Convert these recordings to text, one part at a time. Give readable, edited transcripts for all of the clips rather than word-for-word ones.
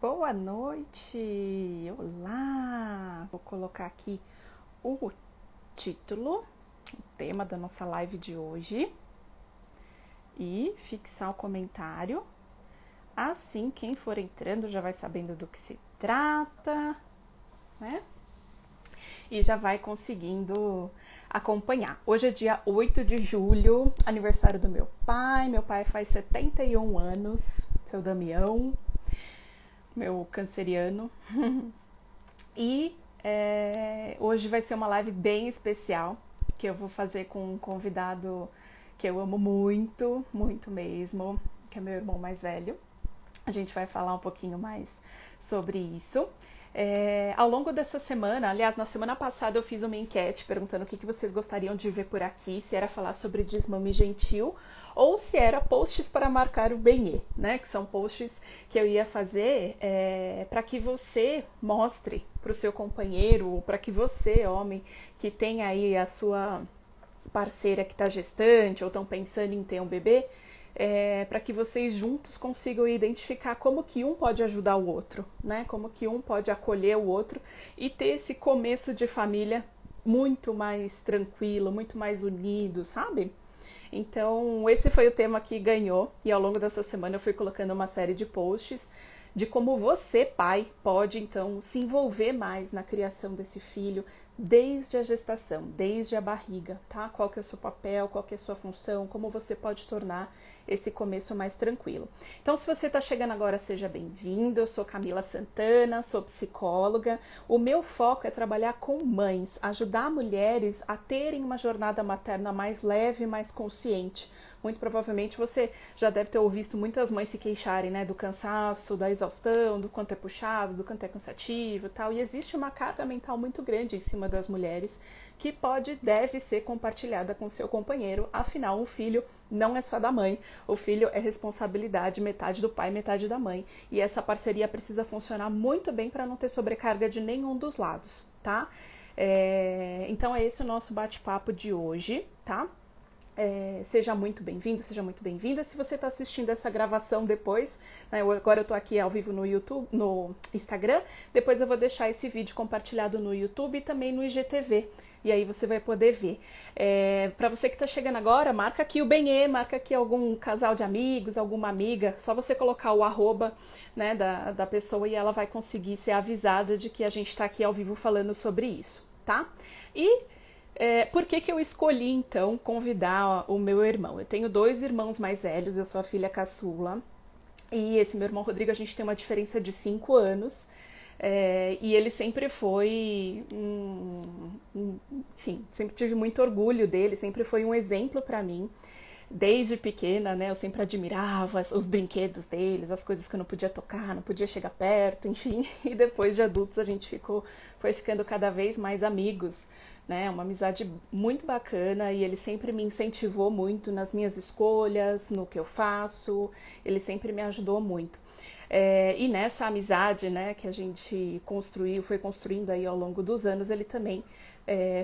Boa noite! Olá! Vou colocar aqui o título, o tema da nossa live de hoje e fixar o comentário. Assim, quem for entrando já vai sabendo do que se trata, né? E já vai conseguindo acompanhar. Hoje é dia 8 de julho, aniversário do meu pai. Meu pai faz 71 anos, seu Damião, meu canceriano. E hoje vai ser uma live bem especial, que eu vou fazer com um convidado que eu amo muito, muito mesmo, que é meu irmão mais velho. A gente vai falar um pouquinho mais sobre isso. Ao longo dessa semana, aliás, na semana passada eu fiz uma enquete perguntando o que vocês gostariam de ver por aqui, se era falar sobre desmame gentil ou se era posts para marcar o benê, né? Que são posts que eu ia fazer para que você mostre para o seu companheiro, ou para que você, homem, que tem aí a sua parceira que está gestante ou estão pensando em ter um bebê, para que vocês juntos consigam identificar como que um pode ajudar o outro, né? Como que um pode acolher o outro e ter esse começo de família muito mais tranquilo, muito mais unido, sabe? Então, esse foi o tema que ganhou e ao longo dessa semana eu fui colocando uma série de posts de como você, pai, pode então se envolver mais na criação desse filho desde a gestação, desde a barriga, tá? Qual que é o seu papel, qual que é a sua função, como você pode tornar esse começo mais tranquilo. Então, se você está chegando agora, seja bem-vindo. Eu sou Camila Santana, sou psicóloga. O meu foco é trabalhar com mães, ajudar mulheres a terem uma jornada materna mais leve, mais consciente. Muito provavelmente você já deve ter ouvido muitas mães se queixarem, né, do cansaço, da exaustão, do quanto é puxado, do quanto é cansativo e tal. E existe uma carga mental muito grande em cima das mulheres que deve ser compartilhada com seu companheiro. Afinal, o filho não é só da mãe. O filho é responsabilidade, metade do pai, metade da mãe. E essa parceria precisa funcionar muito bem para não ter sobrecarga de nenhum dos lados, tá? Então é esse o nosso bate-papo de hoje, tá? Seja muito bem-vindo, seja muito bem-vinda. Se você está assistindo essa gravação depois, né, agora eu estou aqui ao vivo no YouTube, no Instagram, depois eu vou deixar esse vídeo compartilhado no YouTube e também no IGTV. E aí você vai poder ver. Para você que está chegando agora, marca aqui o benê, marca aqui algum casal de amigos, alguma amiga. Só você colocar o arroba, né, da pessoa e ela vai conseguir ser avisada de que a gente está aqui ao vivo falando sobre isso, tá? E por que eu escolhi, então, convidar o meu irmão? Eu tenho 2 irmãos mais velhos, eu sou a filha caçula. E esse meu irmão Rodrigo, a gente tem uma diferença de 5 anos. E ele sempre foi, enfim, sempre tive muito orgulho dele, sempre foi um exemplo para mim. Desde pequena, né, eu sempre admirava os brinquedos deles, as coisas que eu não podia tocar, não podia chegar perto, enfim. E depois de adultos a gente foi ficando cada vez mais amigos, né, uma amizade muito bacana e ele sempre me incentivou muito nas minhas escolhas, no que eu faço, ele sempre me ajudou muito. E nessa amizade, né, que a gente foi construindo aí ao longo dos anos, ele também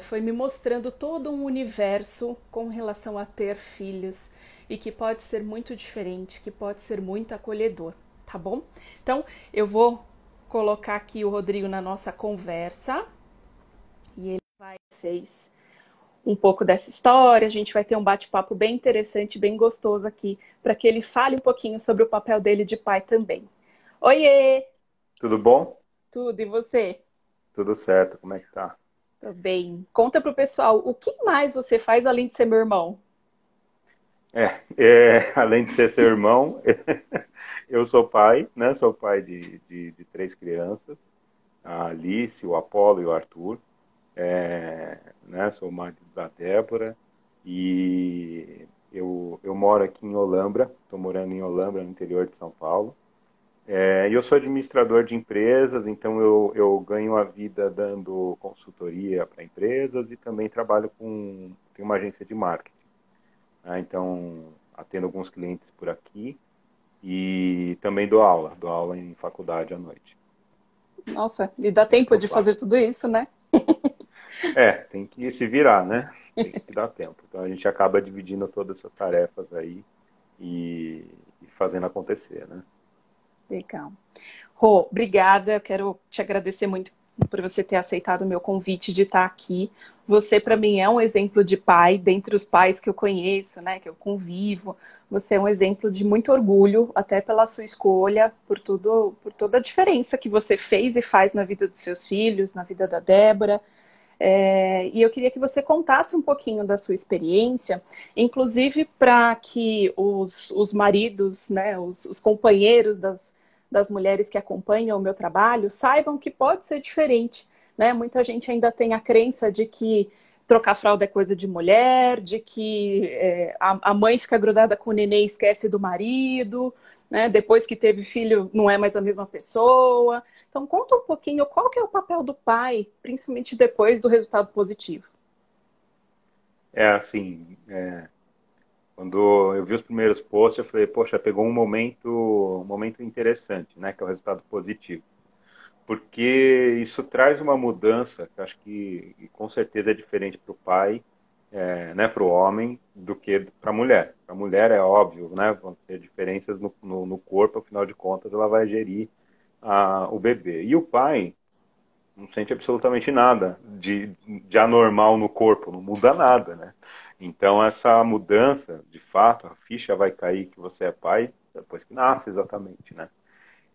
foi me mostrando todo um universo com relação a ter filhos e que pode ser muito diferente, que pode ser muito acolhedor, tá bom? Então, eu vou colocar aqui o Rodrigo na nossa conversa e ele vai vocês um pouco dessa história. A gente vai ter um bate-papo bem interessante, bem gostoso aqui, para que ele fale um pouquinho sobre o papel dele de pai também. Oiê! Tudo bom? Tudo, e você? Tudo certo, como é que tá? Tô bem. Conta pro pessoal, o que mais você faz além de ser meu irmão? Além de ser seu irmão, eu sou pai, né? Sou pai de 3 crianças, a Alice, o Apolo e o Arthur. Né? Sou marido da Débora e eu moro aqui em Olambra, estou morando em Olambra, no interior de São Paulo. E eu sou administrador de empresas, então eu ganho a vida dando consultoria para empresas e também tenho uma agência de marketing. Né? Então, atendo alguns clientes por aqui e também dou aula em faculdade à noite. Nossa, e dá É isso que tempo eu de fazer faço. tudo isso, né? Tem que se virar, né? Tem que dar tempo. Então a gente acaba dividindo todas essas tarefas aí e fazendo acontecer, né? Legal. Rô, obrigada. Eu quero te agradecer muito por você ter aceitado o meu convite de estar aqui. Você, para mim, é um exemplo de pai, dentre os pais que eu conheço, né, que eu convivo. Você é um exemplo de muito orgulho, até pela sua escolha, por toda a diferença que você fez e faz na vida dos seus filhos, na vida da Débora. E eu queria que você contasse um pouquinho da sua experiência, inclusive para que os maridos, né, os companheiros das mulheres que acompanham o meu trabalho saibam que pode ser diferente. Né? Muita gente ainda tem a crença de que trocar fralda é coisa de mulher, de que a mãe fica grudada com o neném e esquece do marido, né? Depois que teve filho não é mais a mesma pessoa. Então, conta um pouquinho qual que é o papel do pai, principalmente depois do resultado positivo. É assim, quando eu vi os primeiros posts, eu falei, poxa, pegou um momento interessante, né, que é o resultado positivo. Porque isso traz uma mudança que eu acho que com certeza é diferente para o pai, né, para o homem, do que para a mulher. Para a mulher é óbvio, né, vão ter diferenças no corpo, afinal de contas ela vai gerir o bebê. E o pai não sente absolutamente nada de anormal no corpo, não muda nada, né? Então essa mudança, de fato, a ficha vai cair que você é pai depois que nasce, exatamente, né?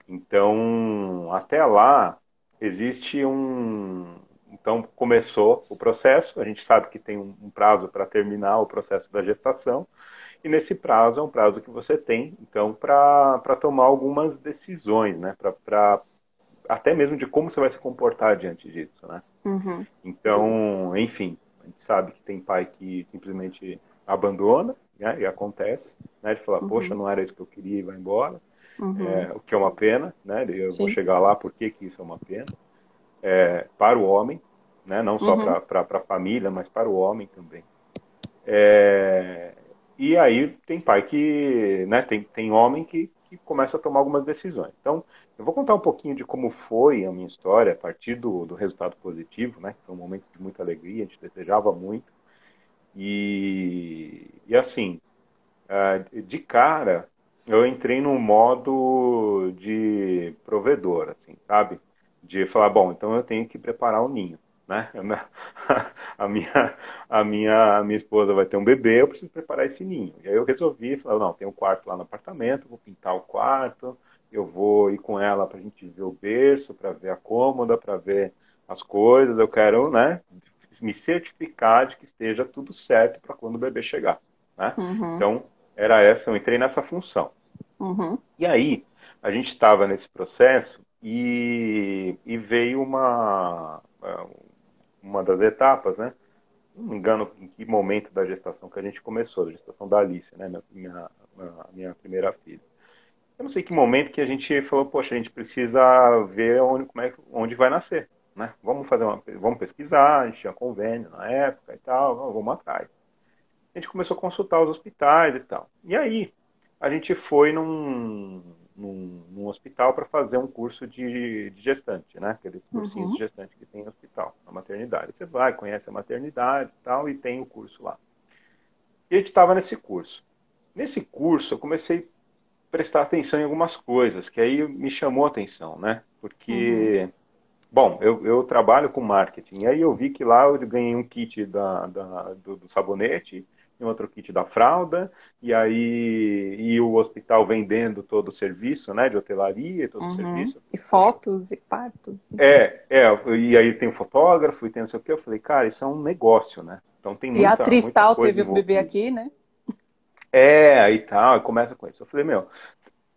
Então, até lá, existe um. Então, começou o processo, a gente sabe que tem um prazo para terminar o processo da gestação, e nesse prazo é um prazo que você tem, então, para tomar algumas decisões, né? Até mesmo de como você vai se comportar diante disso, né? Uhum, Então, enfim, a gente sabe que tem pai que simplesmente abandona, né? E acontece, né? De falar, poxa, uhum, não era isso que eu queria e vai embora. uhum. O que é uma pena, né? Eu vou Sim. chegar lá porque que isso é uma pena. Para o homem, né? Não só Uhum, para a família, mas para o homem também. É, e aí tem pai que, né? Tem homem que começa a tomar algumas decisões. Então, eu vou contar um pouquinho de como foi a minha história a partir do resultado positivo, né? Que foi um momento de muita alegria, a gente desejava muito. E assim, de cara, eu entrei no modo de provedor, assim, sabe? De falar, bom, então eu tenho que preparar o ninho, né? A minha, a minha esposa vai ter um bebê, eu preciso preparar esse ninho. E aí eu resolvi, falar, não, tem um quarto lá no apartamento, vou pintar o quarto, eu vou ir com ela para a gente ver o berço, para ver a cômoda, para ver as coisas, eu quero, né, me certificar de que esteja tudo certo para quando o bebê chegar, né? uhum, Então, era essa, eu entrei nessa função. uhum, E aí, a gente estava nesse processo e veio uma das etapas, né? Não me engano em que momento da gestação que a gente começou, a gestação da Alice, né? Minha primeira filha. Eu não sei que momento que a gente falou, poxa, a gente precisa ver onde vai nascer, né? Vamos pesquisar, a gente tinha convênio na época e tal, vamos atrás. A gente começou a consultar os hospitais e tal. E aí, a gente foi num hospital para fazer um curso de gestante, né? Aqueles cursinhos de uhum, gestante que tem no hospital, na maternidade. Você vai, conhece a maternidade e tal, e tem o curso lá. E a gente estava nesse curso. Nesse curso, eu comecei a prestar atenção em algumas coisas, que aí me chamou a atenção, né? uhum, Porque, bom, eu trabalho com marketing, e aí eu vi que lá eu ganhei um kit do sabonete, e outro kit da fralda, e o hospital vendendo todo o serviço, né, de hotelaria, todo o uhum. serviço. E Poxa, fotos e partos. e aí tem o fotógrafo, e tem não sei o que, eu falei, cara, isso é um negócio, né? Então tem E a muita, atriz muita tal coisa teve um bebê envolvida. aqui, né? Aí tal, e começa com isso. Eu falei, meu,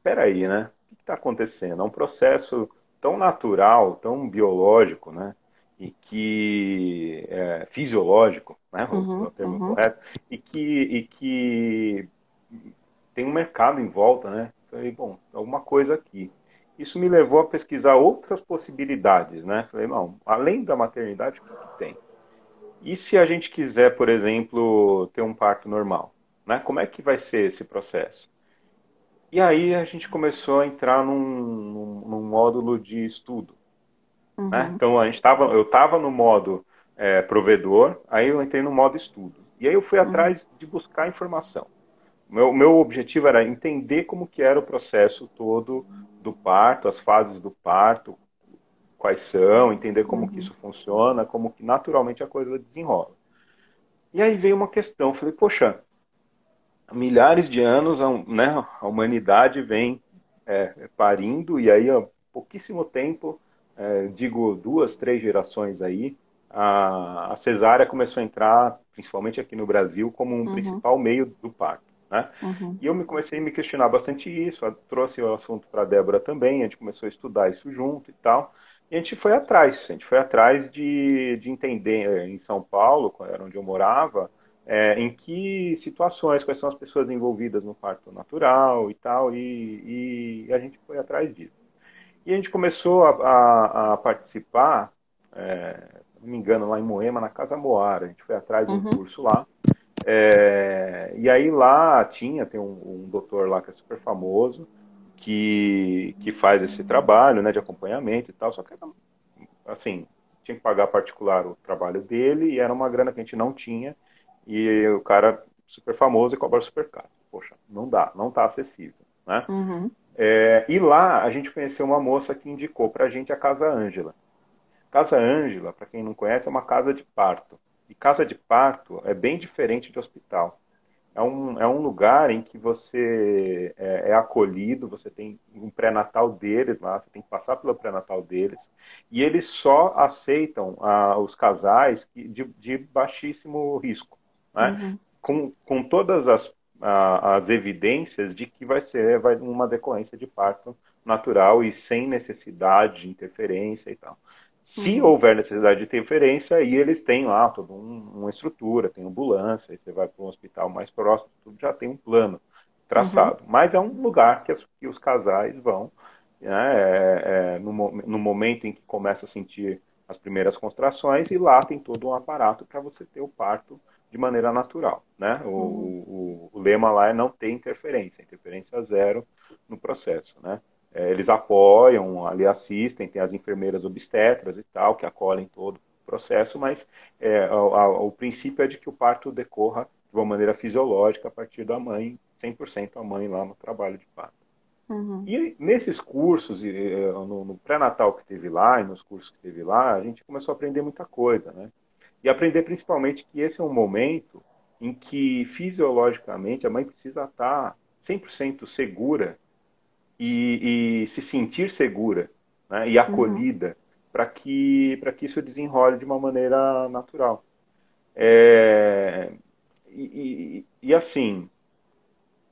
peraí, né? O que está acontecendo? É um processo tão natural, tão biológico, né? E que é fisiológico, né? O Uhum, termo uhum, correto, e que tem um mercado em volta, né? Falei, bom, alguma coisa aqui. Isso me levou a pesquisar outras possibilidades, né? Falei, não, além da maternidade, o que que tem? E se a gente quiser, por exemplo, ter um parto normal, né? Como é que vai ser esse processo? E aí a gente começou a entrar num módulo de estudo, né? uhum, Então eu estava no modo provedor, aí eu entrei no modo estudo. E aí eu fui uhum, atrás de buscar informação. meu objetivo era entender como que era o processo todo do parto, as fases do parto, quais são, entender como que Uhum. isso funciona, como que naturalmente a coisa desenrola. E aí veio uma questão, falei, poxa, há milhares de anos, né, a humanidade vem parindo, e aí há pouquíssimo tempo, digo 2, 3 gerações aí, a cesárea começou a entrar, principalmente aqui no Brasil, como um Uhum. principal meio do parto, né? Uhum. E eu comecei a me questionar bastante isso, trouxe o assunto para a Débora também, a gente começou a estudar isso junto e tal, e a gente foi atrás de entender em São Paulo, era onde eu morava, em que situações, quais são as pessoas envolvidas no parto natural e tal, e a gente foi atrás disso. E a gente começou a participar, se não me engano, lá em Moema, na Casa Moara, a gente foi atrás de um Uhum. curso lá, e aí lá tem um doutor lá que é super famoso, que faz esse trabalho, né, de acompanhamento e tal, só que era, assim, tinha que pagar particular o trabalho dele e era uma grana que a gente não tinha e o cara super famoso e cobra super caro. Poxa, não dá, não está acessível, né? Uhum. E lá a gente conheceu uma moça que indicou para a gente a Casa Ângela. Casa Ângela, para quem não conhece, é uma casa de parto. E casa de parto é bem diferente de hospital. É um lugar em que você é acolhido, você tem um pré-natal deles lá, você tem que passar pelo pré-natal deles, e eles só aceitam os casais de baixíssimo risco, né? Uhum. Com todas as evidências de que vai uma decorrência de parto natural e sem necessidade de interferência e tal. Se Uhum. houver necessidade de interferência, aí eles têm lá toda uma estrutura, tem ambulância, aí você vai para um hospital mais próximo, tudo já tem um plano Uhum. traçado. Mas é um lugar que os casais vão, né, no momento em que começa a sentir as primeiras contrações, e lá tem todo um aparato para você ter o parto de maneira natural. Né? Uhum. O lema lá é não ter interferência, interferência zero no processo. Né? Eles apoiam, ali assistem, tem as enfermeiras obstetras e tal, que acolhem todo o processo, mas o princípio é de que o parto decorra de uma maneira fisiológica a partir da mãe, 100% a mãe lá no trabalho de parto. Uhum. E nesses cursos, no pré-natal que teve lá e nos cursos que teve lá, a gente começou a aprender muita coisa, né? E aprender principalmente que esse é um momento em que fisiologicamente a mãe precisa estar 100% segura e se sentir segura, né, e Uhum. acolhida para que isso desenrole de uma maneira natural. É, e assim,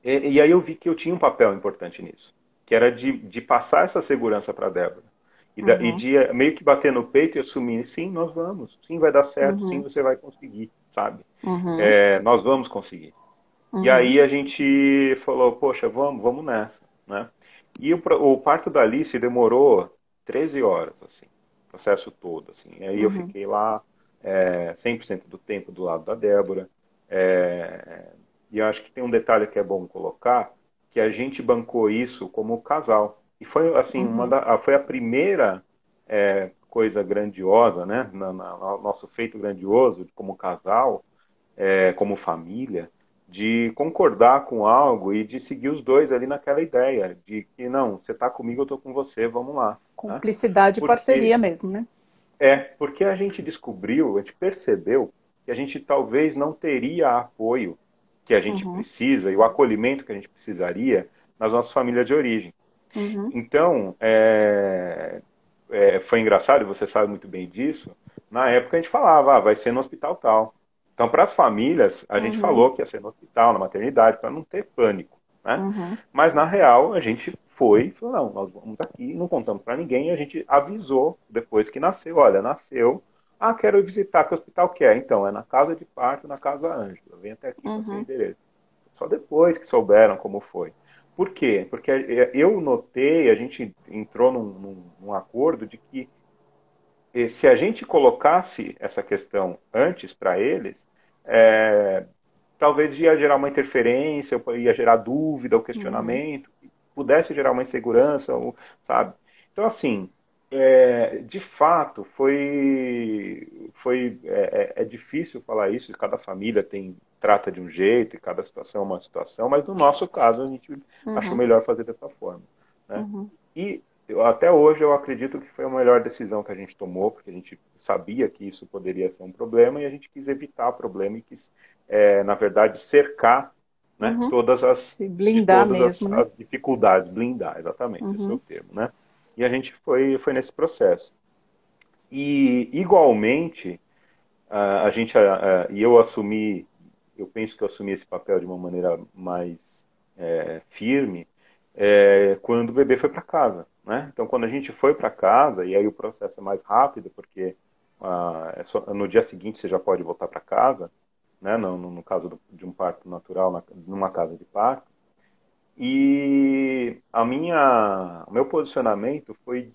e aí eu vi que eu tinha um papel importante nisso, que era de passar essa segurança para a Débora. E Uhum. de meio que bater no peito e assumir, sim, nós vamos, sim, vai dar certo, sim, Uhum. você vai conseguir, sabe? Uhum. Nós vamos conseguir. E Uhum. aí a gente falou, poxa, vamos nessa, né? E o parto da Alice demorou 13 horas, assim, o processo todo, assim. E aí eu Uhum. fiquei lá 100% do tempo do lado da Débora. É, e eu acho que tem um detalhe que é bom colocar, que a gente bancou isso como casal. E foi, assim, Uhum. foi a primeira coisa grandiosa, né? Nosso feito grandioso como casal, como família, de concordar com algo e de seguir os dois ali naquela ideia de que não, você está comigo, eu estou com você, vamos lá, né? Cumplicidade e Porque parceria mesmo, né? porque a gente descobriu, a gente percebeu que a gente talvez não teria apoio que a gente Uhum. precisa e o acolhimento que a gente precisaria nas nossas famílias de origem. Uhum. Então, foi engraçado, e você sabe muito bem disso. Na época a gente falava, vai ser no hospital tal. Então, para as famílias, a gente Uhum. falou que ia ser no hospital, na maternidade, para não ter pânico, né? Uhum. Mas na real, a gente foi e falou, não, nós vamos aqui, não contamos para ninguém, e a gente avisou depois que nasceu, olha, nasceu, quero visitar que hospital quer. Então, é na casa de parto, na Casa Ângela, vem até aqui para seu Uhum. endereço. Só depois que souberam como foi. Por quê? Porque eu notei, a gente entrou num acordo de que se a gente colocasse essa questão antes para eles, é, talvez ia gerar uma interferência, ia gerar dúvida ou Uhum. questionamento, pudesse gerar uma insegurança, sabe? Então, assim, de fato, é difícil falar isso, cada família trata de um jeito e cada situação é uma situação, mas no nosso caso a gente achou Uhum. melhor fazer dessa forma, né? Uhum. E até hoje eu acredito que foi a melhor decisão que a gente tomou, porque a gente sabia que isso poderia ser um problema e a gente quis evitar o problema e quis, na verdade, cercar, né, Uhum. Se de blindar todas mesmo, né? as dificuldades, blindar, exatamente, esse é o Uhum. termo, né? E a gente foi nesse processo. E, igualmente, e eu assumi, eu penso que eu assumi esse papel de uma maneira mais firme, quando o bebê foi para casa, né? Então, quando a gente foi para casa, e aí o processo é mais rápido, porque no dia seguinte você já pode voltar para casa, né? No caso de um parto natural, numa casa de parto. E o meu posicionamento foi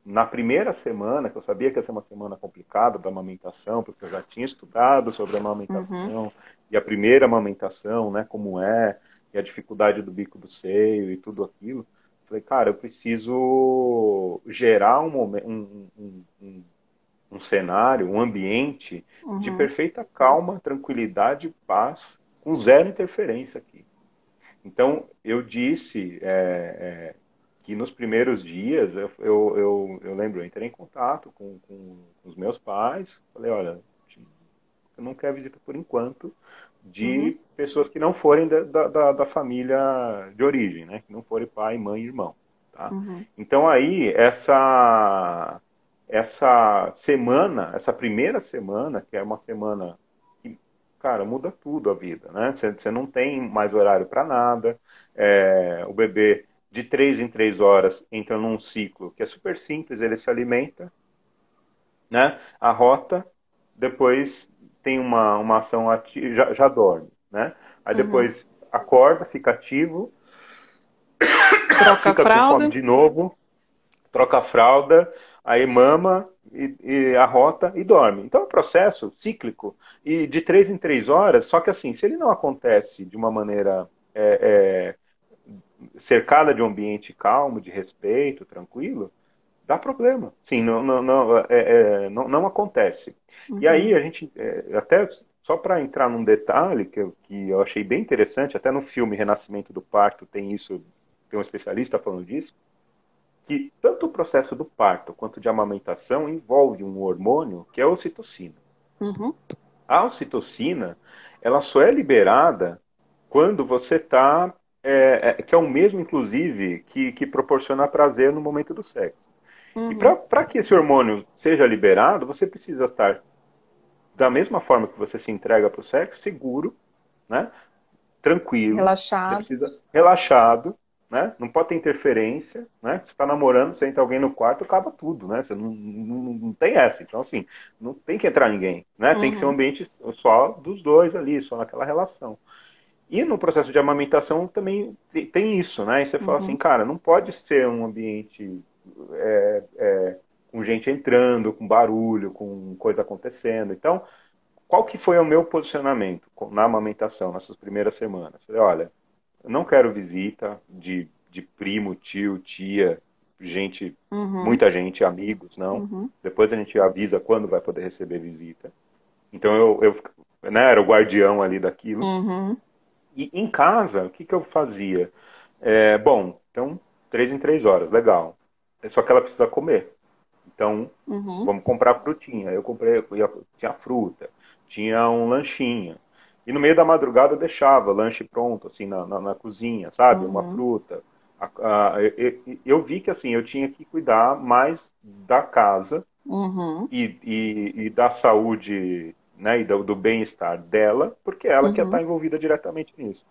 na primeira semana, que eu sabia que ia ser uma semana complicada da amamentação, porque eu já tinha estudado sobre a Uhum. amamentação, e a primeira amamentação, né, como é, e a dificuldade do bico do seio e tudo aquilo. Falei, cara, eu preciso gerar um cenário, um ambiente de Uhum. perfeita calma, tranquilidade e paz, com zero interferência aqui. Então, eu disse que nos primeiros dias, eu lembro, eu entrei em contato com os meus pais, falei, olha, eu não quero visita por enquanto Uhum. de pessoas que não forem da família de origem, né? Que não forem pai, mãe e irmão, tá? Uhum. Então aí, essa semana, essa primeira semana, que é uma semana que, cara, muda tudo a vida, né? Você não tem mais horário para nada, o bebê de 3 em 3 horas entra num ciclo que é super simples, ele se alimenta, né? A rota, depois tem uma ação ativa, já dorme, né? Aí Uhum. depois acorda, fica ativo, Troca a fica com fome fralda. de novo, troca a fralda, aí mama e arrota e dorme. Então é um processo cíclico e de 3 em 3 horas, só que assim, se ele não acontece de uma maneira cercada de um ambiente calmo, de respeito, tranquilo, dá problema. Sim, não acontece. E aí Uhum. a gente, até só para entrar num detalhe que eu achei bem interessante, até no filme Renascimento do Parto tem isso, tem um especialista falando disso, que tanto o processo do parto quanto de amamentação envolve um hormônio que é a ocitocina. Uhum. A ocitocina, ela só é liberada quando você está, que é o mesmo, inclusive, que proporciona prazer no momento do sexo. E Uhum. para que esse hormônio seja liberado, você precisa estar da mesma forma que você se entrega para o sexo, seguro, né? Tranquilo, você Relaxado. precisa relaxado, né? Não pode ter interferência, né? Você está namorando, você entra alguém no quarto, acaba tudo, né? Você não tem essa. Então, assim, não tem que entrar ninguém, né? Tem que ser um Uhum. ambiente só dos dois ali, só naquela relação. E no processo de amamentação também tem isso, né? E você fala assim, Uhum. cara, não pode ser um ambiente com gente entrando, com barulho, com coisa acontecendo. Então, qual que foi o meu posicionamento na amamentação nessas primeiras semanas? Falei, olha, eu não quero visita de primo, tio, tia, gente, Uhum. muita gente, amigos, não. Uhum. Depois a gente avisa quando vai poder receber visita. Então né, era o guardião ali daquilo. Uhum. E em casa, o que eu fazia? Bom, então, 3 em 3 horas, legal. Só que ela precisa comer. Então, Uhum. vamos comprar frutinha. Tinha fruta, tinha um lanchinho. E no meio da madrugada eu deixava lanche pronto, assim, na cozinha, sabe? Uma Uhum. fruta. Eu vi que, assim, eu tinha que cuidar mais da casa Uhum. e da saúde, né, e do bem-estar dela, porque ela quer estar Uhum. envolvida diretamente nisso.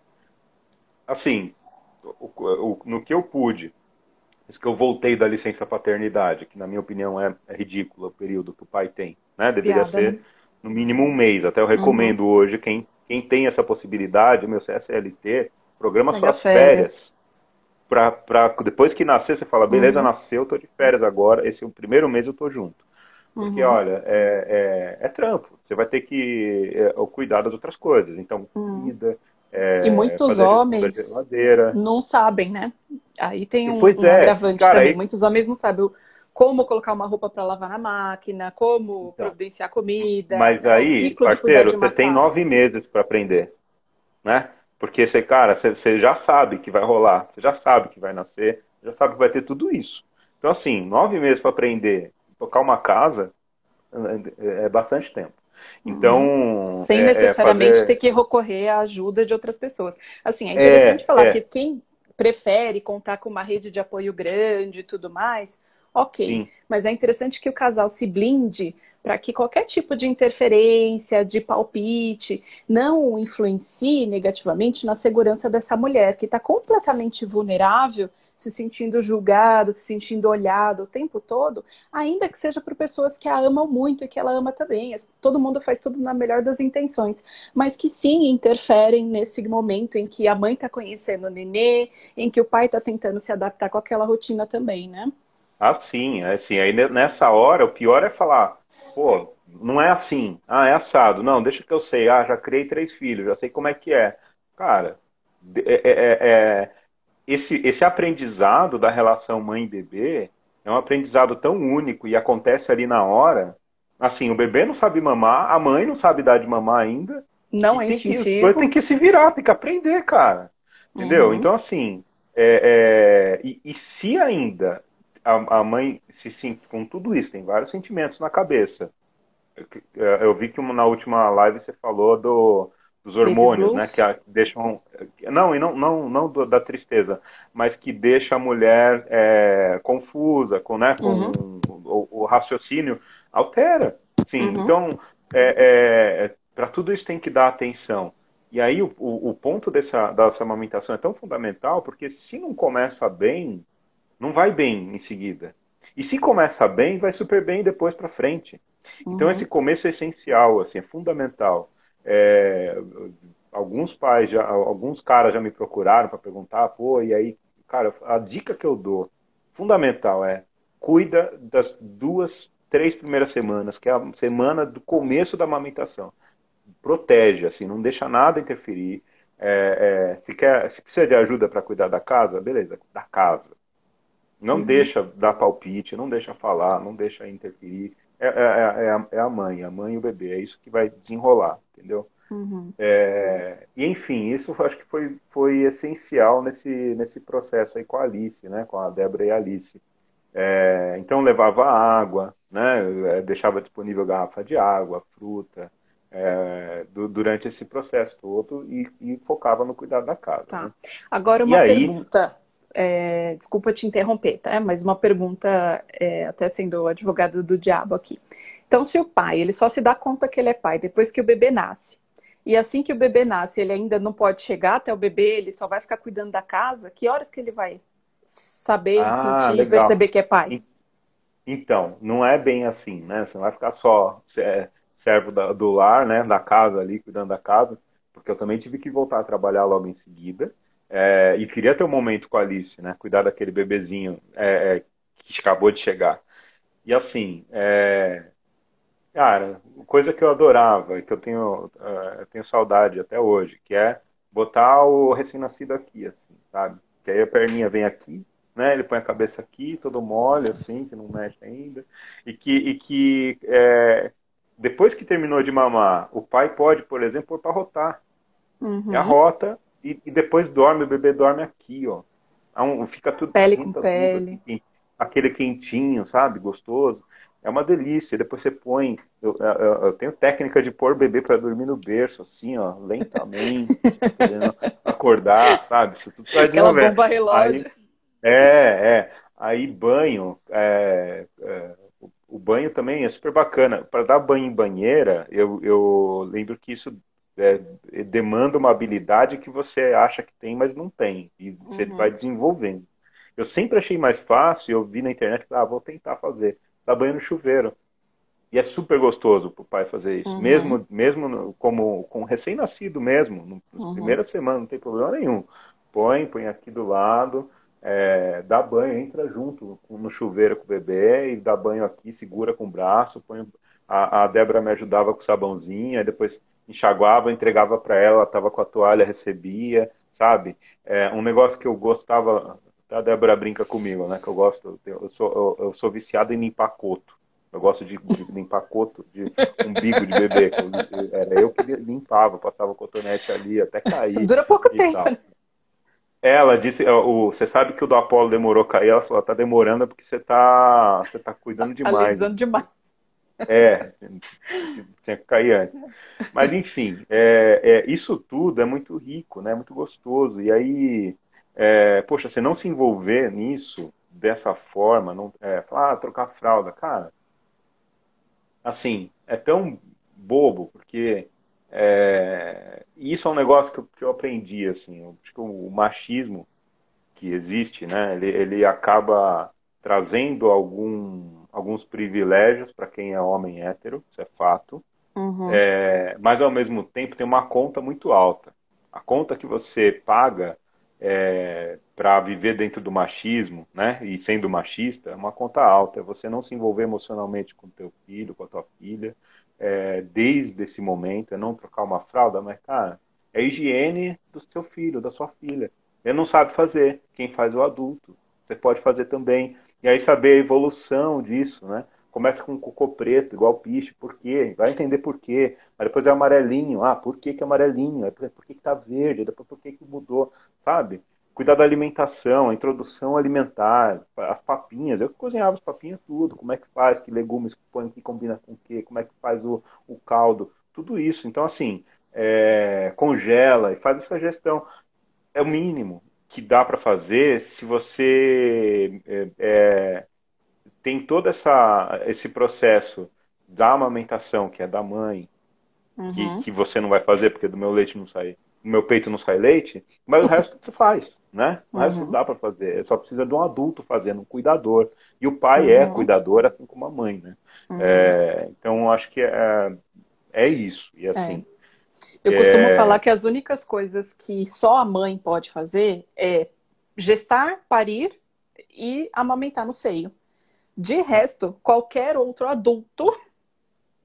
Assim, no que eu pude, isso que eu voltei da licença paternidade, que na minha opinião é ridículo o período que o pai tem, né? Deveria Piada, né? ser no mínimo um mês. Até eu Uhum. recomendo hoje, quem tem essa possibilidade, o meu CSLT, programa Pega suas férias. férias. Depois que nascer, você fala, beleza, Uhum. nasceu, tô de férias agora, esse é o primeiro mês eu tô junto. Porque, Uhum. olha, é trampo. Você vai ter que cuidar das outras coisas. Então, Uhum. comida, E muitos fazer a gestão da homens geladeira. não sabem, né? Aí tem E, um, pois um é, e agravante cara, também. aí Muitos homens não sabem. como colocar uma roupa para lavar na máquina, como Então, providenciar comida, mas né? O aí, ciclo de cuidar parceiro, de você uma tem casa. 9 meses para aprender, né? Porque você, cara, você já sabe que vai rolar, você já sabe que vai nascer, já sabe que vai ter tudo isso. Então, assim, 9 meses para aprender, tocar uma casa é bastante tempo. Uhum. Então, Sem necessariamente ter fazer. que recorrer à ajuda de outras pessoas. Assim, é interessante É, falar que é, quem prefere contar com uma rede de apoio grande e tudo mais, ok. sim. Mas é interessante que o casal se blinde para que qualquer tipo de interferência, de palpite, não influencie negativamente na segurança dessa mulher, que está completamente vulnerável, se sentindo julgada, se sentindo olhada o tempo todo, ainda que seja por pessoas que a amam muito e que ela ama também. Todo mundo faz tudo na melhor das intenções, mas que sim interferem nesse momento em que a mãe está conhecendo o nenê, em que o pai está tentando se adaptar com aquela rotina também, né? Ah, sim, é assim. Aí nessa hora, o pior é falar, pô, não é assim. Ah, é assado. Não, deixa que eu sei. Ah, já criei 3 filhos, já sei como é que é. Cara, esse aprendizado da relação mãe-bebê é um aprendizado tão único e acontece ali na hora. Assim, o bebê não sabe mamar, a mãe não sabe dar de mamar ainda, e Não é os dois têm instintivo. que se virar, tem que aprender, cara. Entendeu? Uhum. Então, assim, e se ainda a mãe se sente com tudo isso, tem vários sentimentos na cabeça. Eu vi que na última live você falou dos Baby hormônios, né? blues. Deixam. Não, e não da tristeza, mas que deixa a mulher confusa, Uhum. com o raciocínio altera. Sim, Uhum. então, para tudo isso tem que dar atenção. E aí o ponto dessa amamentação é tão fundamental, porque se não começa bem, não vai bem em seguida. E se começa bem, vai super bem depois para frente. Então esse Uhum. começo é essencial, assim, é fundamental. É, alguns pais, alguns caras já me procuraram para perguntar, pô, e aí, cara, a dica que eu dou, fundamental cuida das 2, 3 primeiras semanas, que é a semana do começo da amamentação. Protege, assim, não deixa nada interferir. Se precisa de ajuda para cuidar da casa, beleza, da casa. Não Uhum. deixa dar palpite, não deixa falar, não deixa interferir. É a mãe e o bebê, é isso que vai desenrolar, entendeu? Uhum. E enfim, isso eu acho que foi essencial nesse processo aí com a Alice, né? Com a Débora e a Alice. Então levava água, né? Deixava disponível garrafa de água, fruta, durante esse processo todo e focava no cuidado da casa, né? Tá. Agora E uma aí, pergunta. Desculpa te interromper, tá? Mas uma pergunta, até sendo o advogado do diabo aqui. Então, se o pai, ele só se dá conta que ele é pai depois que o bebê nasce, e assim que o bebê nasce, ele ainda não pode chegar até o bebê, ele só vai ficar cuidando da casa, que horas que ele vai saber, sentir e legal. perceber que é pai? Então, não é bem assim, né? Você não vai ficar só servo do lar, né? Da casa ali, cuidando da casa, porque eu também tive que voltar a trabalhar logo em seguida. E queria ter um momento com a Alice, né? Cuidar daquele bebezinho que acabou de chegar. E assim, cara, coisa que eu adorava, que eu tenho saudade até hoje, que é botar o recém-nascido aqui, assim, sabe? Que aí a perninha vem aqui, né? Ele põe a cabeça aqui, todo mole, assim, que não mexe ainda. Depois que terminou de mamar, o pai pode, por exemplo, pôr para rotar. E Uhum. arrota e depois dorme, o bebê dorme aqui, ó. Fica tudo, Pele com esquenta tudo, pele. assim, aquele quentinho, sabe? Gostoso. É uma delícia. Depois você põe. Eu tenho técnica de pôr o bebê para dormir no berço, assim, ó, lentamente, esperando acordar, sabe? Isso tudo vai Aquela desenvolvendo. bomba Aí, relógio. aí banho. O banho também é super bacana. Para dar banho em banheira, eu lembro que isso demanda uma habilidade que você acha que tem, mas não tem. E você vai Uhum. desenvolvendo. Eu sempre achei mais fácil, eu vi na internet, vou tentar fazer. Dar banho no chuveiro. E é super gostoso para o pai fazer isso. Uhum. Mesmo como com recém-nascido mesmo, nas Uhum. primeiras semanas, não tem problema nenhum. Põe aqui do lado, dá banho, entra junto no chuveiro com o bebê e dá banho aqui, segura com o braço. A Débora me ajudava com o sabãozinho, aí depois enxaguava, entregava para ela, ela estava com a toalha, recebia, sabe? Um negócio que eu gostava a Débora brinca comigo, né? Que eu gosto, eu sou viciado em limpar coto. Eu gosto de limpar coto de umbigo de bebê. Era eu que limpava, passava cotonete ali até cair Dura pouco e tempo, tal. né? Ela disse, você sabe que o do Apollo demorou a cair? Ela falou, tá demorando porque você tá cuidando demais. Alisando demais. É, tinha que cair antes. Mas enfim, isso tudo é muito rico, né? Muito gostoso. E aí, poxa, você não se envolver nisso dessa forma, não, falar, trocar fralda, cara, assim, é tão bobo, porque isso é um negócio que eu aprendi, assim, eu acho que o machismo que existe, né, ele acaba trazendo alguns privilégios para quem é homem hétero, isso é fato, Uhum, mas ao mesmo tempo tem uma conta muito alta. A conta que você paga para viver dentro do machismo, né, e sendo machista, é uma conta alta. É você não se envolver emocionalmente com teu filho, com a tua filha, desde esse momento, é não trocar uma fralda, mas, cara, é a higiene do seu filho, da sua filha. Ele não sabe fazer, quem faz é o adulto. Você pode fazer também. E aí saber a evolução disso, né? Começa com cocô preto, igual piche, por quê? Vai entender por quê. Mas depois é amarelinho. Ah, por que que é amarelinho? Por que que tá verde? Depois por que que mudou? Sabe? Cuidar da alimentação, a introdução alimentar, as papinhas. Eu que cozinhava as papinhas tudo. Como é que faz? Que legumes que põe, que combina com o quê? Como é que faz o caldo? Tudo isso. Então, assim, congela e faz essa gestão. É o mínimo que dá para fazer se você tem todo esse processo da amamentação, que é da mãe, uhum, que você não vai fazer porque do meu leite não sai, do meu peito não sai leite, mas o resto você faz, né? O resto uhum, dá para fazer, só precisa de um adulto fazendo, um cuidador. E o pai é uhum, cuidador, assim como a mãe, né? uhum. Então, acho que é isso. E É. assim, Eu costumo falar é, que as únicas coisas que só a mãe pode fazer é gestar, parir e amamentar no seio. De resto, qualquer outro adulto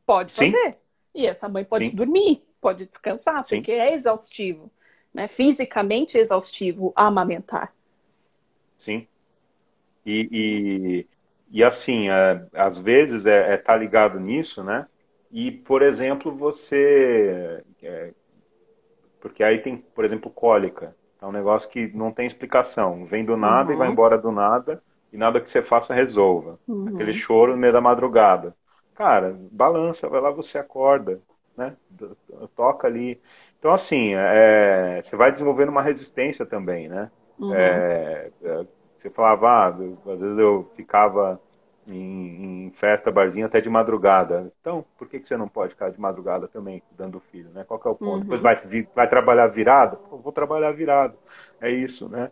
pode sim, fazer. E essa mãe pode sim, dormir, pode descansar, sim, porque é exaustivo, né? Fisicamente exaustivo amamentar. sim. E, e assim, às vezes tá ligado nisso, né? E, por exemplo, porque aí tem, por exemplo, cólica. É um negócio que não tem explicação. Vem do nada e vai Uhum, embora do nada, e nada que você faça resolva. Aquele uhum, choro no meio da madrugada. Cara, balança, vai lá, você acorda, né? Toca ali. Então, assim, você vai desenvolvendo uma resistência também, né? uhum, Você falava, às vezes eu ficava em festa, barzinho até de madrugada. Então, por que você não pode ficar de madrugada também cuidando do filho, né? Qual que é o ponto? Depois uhum, vai trabalhar virado? Pô, vou trabalhar virado. É isso, né?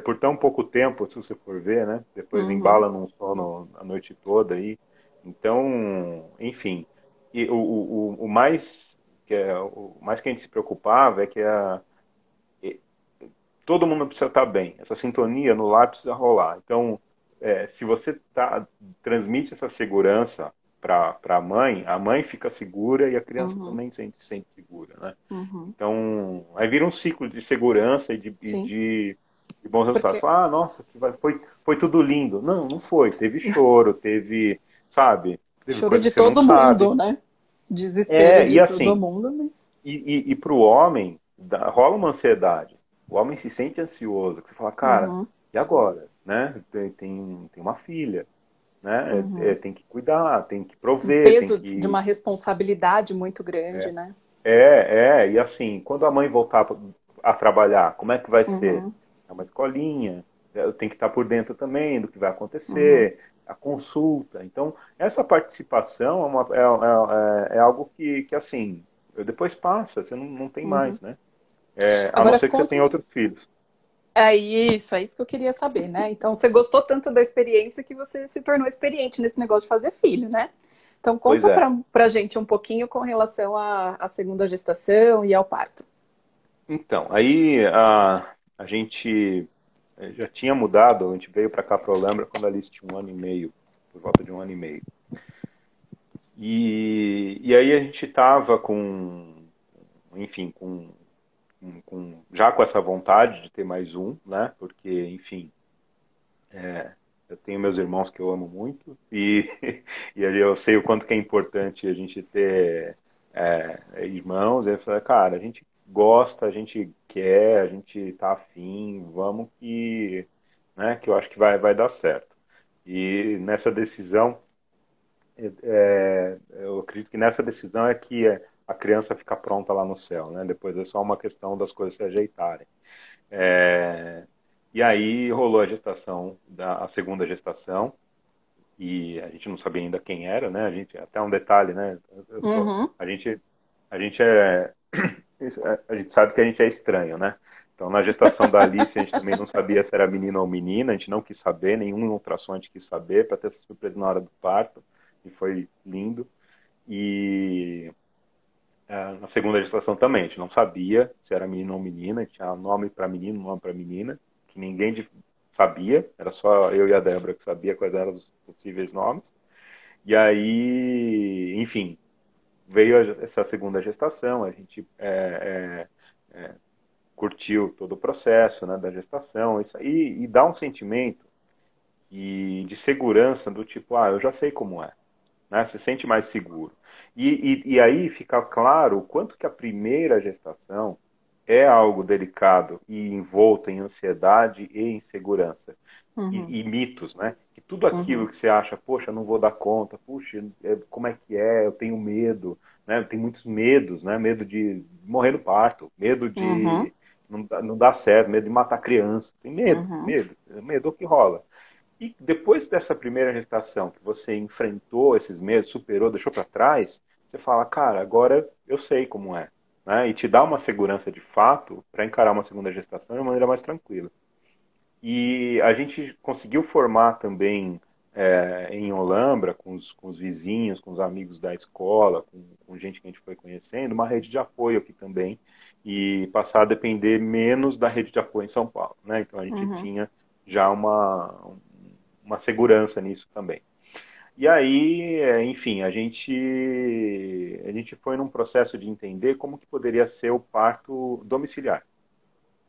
Por tão pouco tempo, se você for ver, né? Depois uhum, embala num sono a noite toda aí. Então, enfim. E o mais o mais que a gente se preocupava é que todo mundo precisa estar bem. Essa sintonia no lar precisa rolar. Então, se você transmite essa segurança para a mãe fica segura e a criança uhum, também se sente segura, né? uhum. Então, aí vira um ciclo de segurança e de, Sim, bons resultados. porque Fala, nossa, foi tudo lindo. Não, não foi. Teve choro, teve, sabe? Teve choro coisa de que você não todo sabe. mundo, né? Desespero E de todo assim, mundo, mas... e para o homem, rola uma ansiedade. O homem se sente ansioso. Que você fala, cara, Uhum, e agora? Né? Tem uma filha, né? uhum. Tem que cuidar, tem que Um prover, tem peso de que. uma responsabilidade muito grande, né? E assim, quando a mãe voltar a trabalhar, como é que vai ser? Uhum, É uma escolinha, tem que estar por dentro também do que vai uhum, acontecer, a consulta. Então, essa participação é algo que, assim, depois passa, você não tem uhum. mais, né? A não Agora ser que você conta. tenha outros filhos. É isso que eu queria saber, né? Então, você gostou tanto da experiência que você se tornou experiente nesse negócio de fazer filho, né? Então, Pois conta é. pra gente um pouquinho com relação à segunda gestação e ao parto. Então, aí a gente já tinha mudado, a gente veio para cá para a Holambra quando a Alice tinha 1 ano e meio, por volta de 1 ano e meio. E aí a gente estava enfim, com já com essa vontade de ter mais um, né? Porque, enfim, eu tenho meus irmãos que eu amo muito e eu sei o quanto que é importante a gente ter irmãos. E eu falei, cara, a gente gosta, a gente quer, a gente tá afim, vamos que, né, que eu acho que vai dar certo. E nessa decisão, eu acredito que nessa decisão é que a criança fica pronta lá no céu, né? Depois é só uma questão das coisas se ajeitarem. É, e aí rolou a gestação, a segunda gestação, e a gente não sabia ainda quem era, né? A gente, até um detalhe, né? Uhum. A gente, a gente é, a gente sabe que a gente é estranho, né? Então, na gestação da Alice, a gente também não sabia se era menino ou menina, a gente não quis saber, nenhum ultrassom a gente quis saber, para ter essa surpresa na hora do parto, e foi lindo. E na segunda gestação também, a gente não sabia se era menino ou menina, tinha nome para menino, nome para menina, que sabia, era só eu e a Débora que sabia quais eram os possíveis nomes. E aí, enfim, veio essa segunda gestação, a gente curtiu todo o processo, né, da gestação, isso aí, e dá um sentimento de segurança do tipo, eu já sei como é, né? Se sente mais seguro. E aí fica claro o quanto que a primeira gestação é algo delicado e envolto em ansiedade e insegurança. Uhum. E mitos, né? Que tudo aquilo Uhum. que você acha, poxa, não vou dar conta, puxa, como é que é? Eu tenho medo, né? Tem muitos medos, né? Medo de morrer no parto, medo Uhum. de não dar certo, medo de matar criança. Tem medo, Uhum. medo, medo que rola. E depois dessa primeira gestação, que você enfrentou esses medos, superou, deixou para trás, você fala, cara, agora eu sei como é. Né? E te dá uma segurança de fato para encarar uma segunda gestação de uma maneira mais tranquila. E a gente conseguiu formar também em Olambra, com os vizinhos, com os amigos da escola, com gente que a gente foi conhecendo, uma rede de apoio aqui também, e passar a depender menos da rede de apoio em São Paulo. Né? Então a gente Uhum. tinha já uma segurança nisso também. E aí, enfim, a gente foi num processo de entender como que poderia ser o parto domiciliar.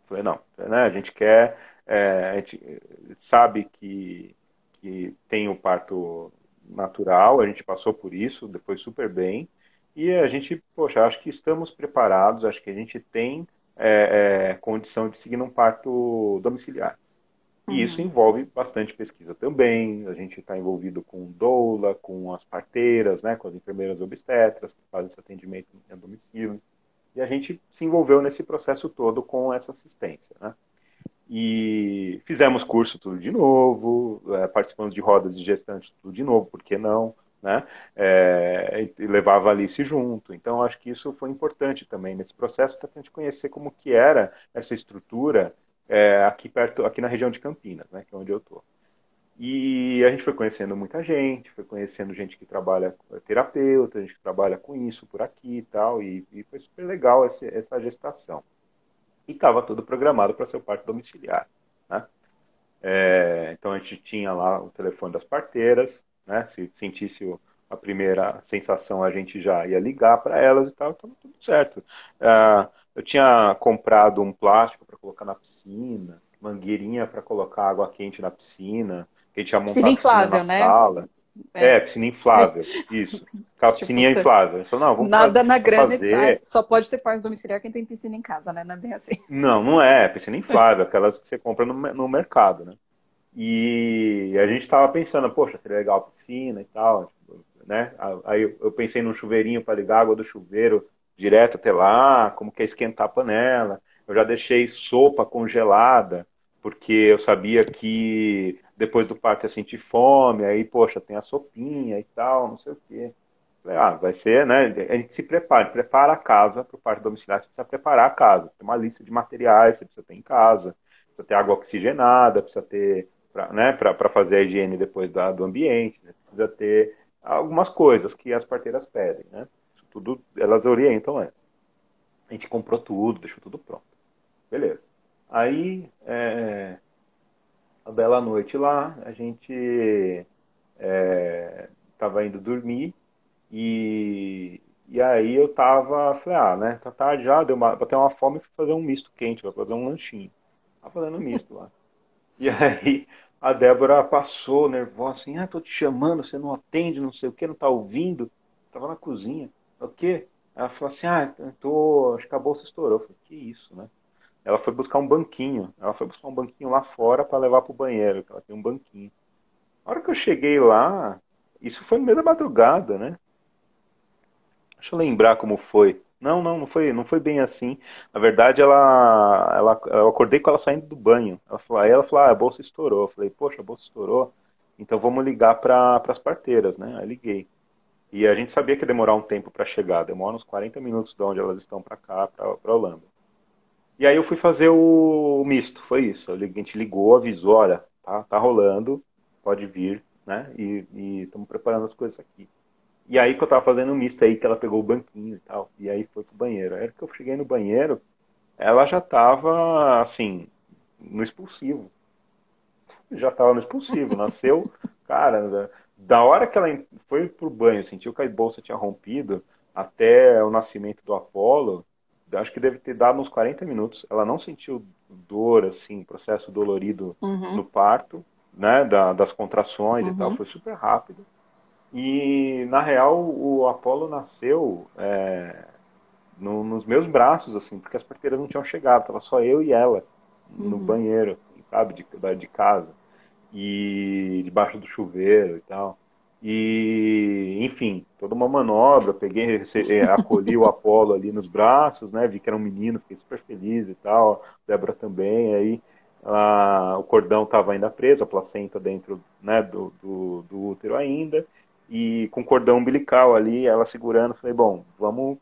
Falei, não, né, a gente quer, a gente sabe que tem o parto natural, a gente passou por isso, depois super bem, e a gente, poxa, acho que estamos preparados, acho que a gente tem condição de seguir num parto domiciliar. E isso Uhum. envolve bastante pesquisa também. A gente está envolvido com doula, com as parteiras, né, com as enfermeiras obstetras que fazem esse atendimento a domicílio. E a gente se envolveu nesse processo todo com essa assistência. Né? E fizemos curso tudo de novo, participamos de rodas de gestante tudo de novo, por que não? Né? E levava a Alice junto. Então, acho que isso foi importante também nesse processo, para a gente conhecer como que era essa estrutura aqui perto, aqui na região de Campinas, né, que é onde eu estou. E a gente foi conhecendo muita gente, foi conhecendo gente que trabalha terapeuta, gente que trabalha com isso por aqui e tal, e foi super legal essa gestação. E estava tudo programado para ser o parto domiciliar. Né? Então a gente tinha lá o telefone das parteiras, né? Se sentisse a primeira sensação, a gente já ia ligar para elas e tal, então tudo certo. Eu tinha comprado um plástico para colocar na piscina, mangueirinha para colocar água quente na piscina, que a gente ia montar Piscina a piscina na inflável, né? sala. É. Piscina inflável, isso. Aquela Tipo, piscininha inflável. A gente falou, não, nada na vamos grana. fazer. Só pode ter parto domiciliar quem tem piscina em casa, né? Não é bem assim. Não, não é piscina inflável, aquelas que você compra no mercado, né? E a gente estava pensando, poxa, seria legal a piscina e tal, tipo, né? Aí eu pensei num chuveirinho para ligar a água do chuveiro direto até lá, como que é esquentar a panela. Eu já deixei sopa congelada, porque eu sabia que depois do parto ia sentir fome, aí, poxa, tem a sopinha e tal, não sei o quê. Falei, vai ser, né? A gente se prepara a casa para o parto domiciliar, você precisa preparar a casa. Tem uma lista de materiais que você precisa ter em casa, precisa ter água oxigenada, precisa ter, né, para fazer a higiene depois do ambiente, né? Precisa ter algumas coisas que as parteiras pedem, né? Isso tudo elas orientam antes. A gente comprou tudo, deixou tudo pronto. Beleza. Aí, a bela noite lá, a gente estava indo dormir e E aí eu falei, né, tá tarde já, bateu uma fome e fui fazer um misto quente, vou fazer um lanchinho. Tava fazendo misto lá. E aí a Débora passou nervosa assim, tô te chamando, você não atende, não sei o que, não tá ouvindo. Tava na cozinha. O quê? Ela falou assim, acho que a bolsa estourou. Eu falei, que isso, né? Ela foi buscar um banquinho. Ela foi buscar um banquinho lá fora para levar pro banheiro, que ela tem um banquinho. A hora que eu cheguei lá, isso foi no meio da madrugada, né? Deixa eu lembrar como foi. Não foi bem assim. Na verdade, eu acordei com ela saindo do banho. Aí ela falou, a bolsa estourou. Eu falei, poxa, a bolsa estourou. Então vamos ligar para as parteiras, né? Aí liguei. E a gente sabia que ia demorar um tempo para chegar. Demora uns 40 minutos de onde elas estão para cá, para Holanda. E aí eu fui fazer o misto, foi isso. A gente ligou, avisou, olha, tá rolando, pode vir, né? E estamos preparando as coisas aqui. E aí que eu tava fazendo o misto aí, que ela pegou o banquinho e tal. E aí foi pro banheiro. Aí que eu cheguei no banheiro, ela já tava, assim, no expulsivo. Já tava no expulsivo. Nasceu, cara, da hora que ela foi pro banho, sentiu que a bolsa tinha rompido, até o nascimento do Apolo, acho que deve ter dado uns 40 minutos. Ela não sentiu dor, assim, processo dolorido no Uhum, parto, né, das contrações e tal. uhum, Foi super rápido. E, na real, o Apolo nasceu nos meus braços, assim, porque as parteiras não tinham chegado, tava só eu e ela no uhum. banheiro, sabe, de casa, e debaixo do chuveiro e tal. E, enfim, toda uma manobra, acolhi o Apolo ali nos braços, né, vi que era um menino, fiquei super feliz e tal, Débora também, aí o cordão estava ainda preso, a placenta dentro, né, do útero ainda, e com cordão umbilical ali, ela segurando, falei, bom, vamos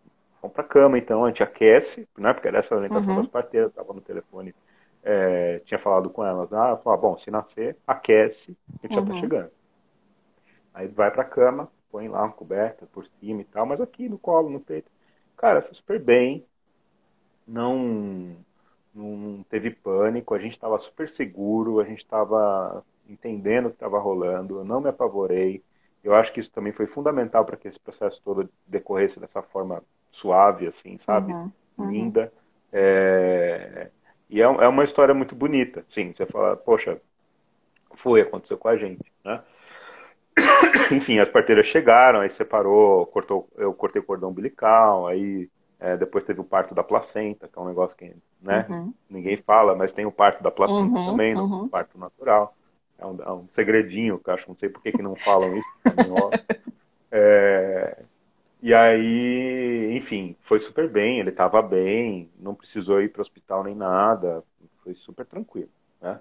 para cama então, a gente aquece, né, porque era essa a orientação das Uhum, parteiras, estava no telefone, tinha falado com elas, falou, bom, se nascer, aquece, a gente já está uhum, chegando. Aí vai para cama, põe lá uma coberta por cima e tal, mas aqui no colo, no peito. Cara, foi super bem, não, não teve pânico, a gente estava super seguro, a gente estava entendendo o que estava rolando, eu não me apavorei. Eu acho que isso também foi fundamental para que esse processo todo decorresse dessa forma suave, assim, sabe? uhum, uhum, Linda. É... E é uma história muito bonita. Sim, você fala, poxa, aconteceu com a gente, né? Enfim, as parteiras chegaram, aí separou, eu cortei o cordão umbilical, aí depois teve o parto da placenta, que é um negócio que, né, uhum, ninguém fala, mas tem o parto da placenta uhum, também, no uhum. parto natural. É um segredinho, que eu acho, não sei por que não falam isso, pra mim, ó. E aí, enfim, foi super bem, ele estava bem, não precisou ir para o hospital nem nada, foi super tranquilo, né?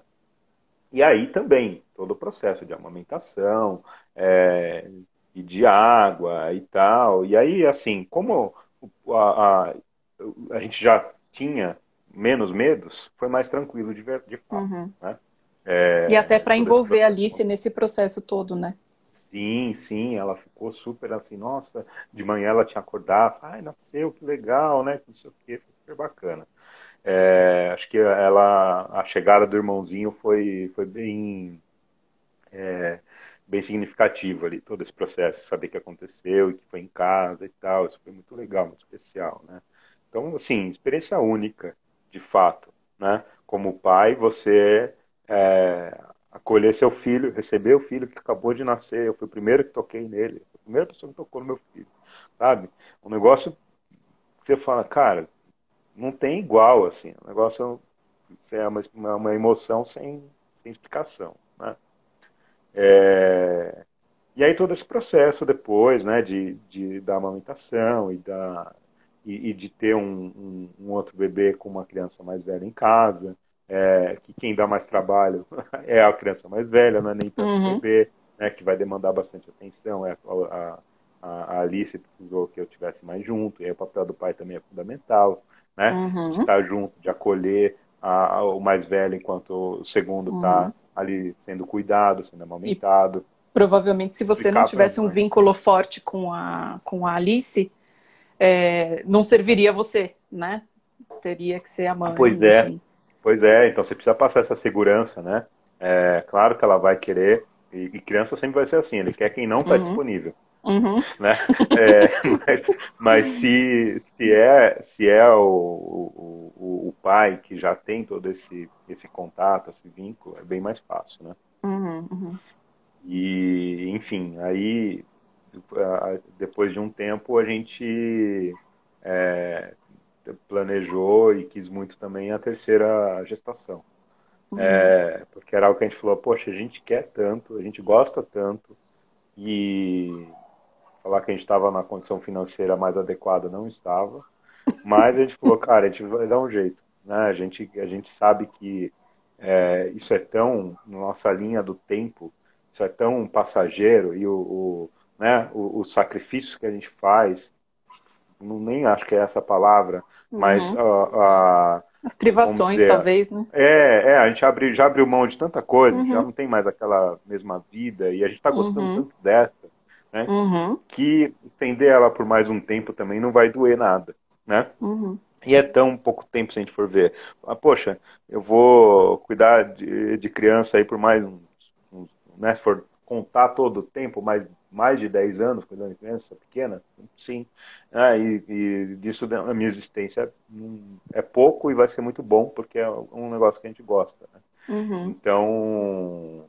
E aí também, todo o processo de amamentação, é, e de água e tal. E aí, assim, como a gente já tinha menos medos, foi mais tranquilo de fato, Uhum. né? E até para Todo esse envolver a processo. Alice nesse processo todo, né? Sim, sim, ela ficou super assim, nossa, de manhã ela tinha acordado, nasceu, que legal, né? Não sei o quê, foi super bacana. Acho que a chegada do irmãozinho foi bem significativo ali, todo esse processo, saber que aconteceu e que foi em casa e tal, isso foi muito legal, muito especial, né? Então, assim, experiência única, de fato, né? Como pai, você acolher seu filho, receber o filho que acabou de nascer, eu fui o primeiro que toquei nele, a primeira pessoa que tocou no meu filho, sabe? Um negócio que você fala, cara, não tem igual, assim, o negócio é uma emoção sem explicação, né? E aí todo esse processo depois, né, da amamentação e de ter um outro bebê com uma criança mais velha em casa, que quem dá mais trabalho é a criança mais velha, não é nem tanto o Uhum. bebê, né, que vai demandar bastante atenção, a Alice precisou que eu tivesse mais junto, e aí o papel do pai também é fundamental, né, de Uhum. estar junto, de acolher o mais velho enquanto o segundo está Uhum. ali sendo cuidado, sendo E amamentado, provavelmente, se você não explicar para a tivesse um mãe. vínculo forte com a Alice, não serviria você, né? Teria que ser a mãe, Pois é, enfim. pois é. Então você precisa passar essa segurança, né? Claro que ela vai querer, e criança sempre vai ser assim, ele quer quem não está Uhum. disponível. Uhum. né? É, mas se é o pai que já tem todo esse contato, esse vínculo, é bem mais fácil, né? Uhum. Uhum. E, enfim, aí depois de um tempo a gente é, planejou e quis muito também a terceira gestação. Uhum. Porque era algo que a gente falou, poxa, a gente quer tanto, a gente gosta tanto, e falar que a gente estava na condição financeira mais adequada não estava, mas a gente falou, cara, a gente vai dar um jeito, né? A gente sabe que isso é tão, na nossa linha do tempo, isso é tão passageiro, e né, os sacrifícios que a gente faz, não, nem acho que é essa a palavra, mas Uhum. As vamos privações, dizer, talvez, né? a gente já abriu mão de tanta coisa, a gente já Uhum. não tem mais aquela mesma vida, e a gente está gostando Uhum. tanto dessa, né, Uhum. que estender ela por mais um tempo também não vai doer nada, né? Uhum. E é tão pouco tempo se a gente for ver. Ah, poxa, eu vou cuidar de criança aí por mais né, se for contar todo o tempo, mais de 10 anos cuidando de criança pequena, sim. Ah, e disso a minha existência é pouco e vai ser muito bom, porque é um negócio que a gente gosta, né? Uhum. Então